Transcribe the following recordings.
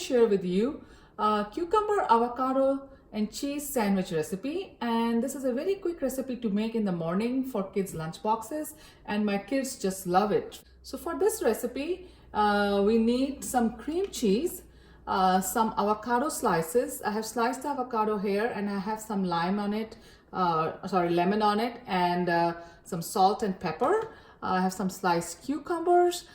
share with you a cucumber, avocado and cheese sandwich recipe, and this is a very quick recipe to make in the morning for kids lunch boxes, and my kids just love it. So for this recipe we need some cream cheese, some avocado slices. I have sliced avocado here and I have some lemon on it, and some salt and pepper. I have some sliced cucumbers,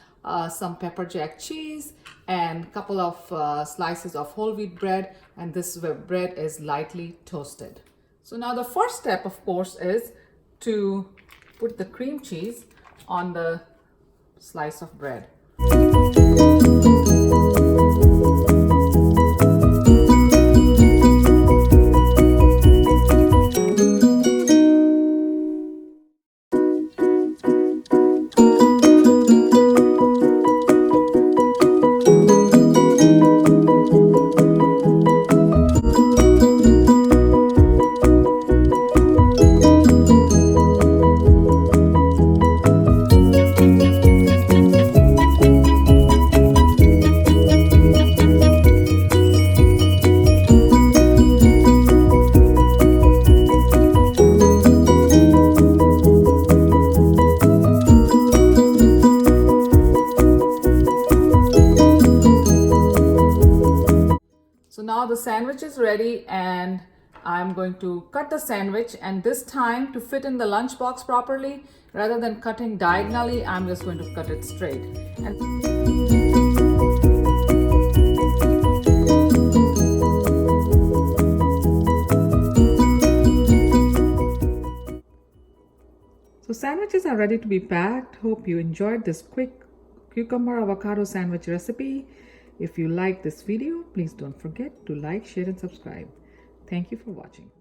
some pepper jack cheese, and a couple of slices of whole wheat bread, and this bread is lightly toasted. So now the first step, of course, is to put the cream cheese on the slice of bread. So now the sandwich is ready, and I'm going to cut the sandwich, and this time to fit in the lunchbox properly, rather than cutting diagonally, I'm just going to cut it straight. So sandwiches are ready to be packed. Hope you enjoyed this quick cucumber avocado sandwich recipe. If you like this video, please don't forget to like, share and subscribe. Thank you for watching.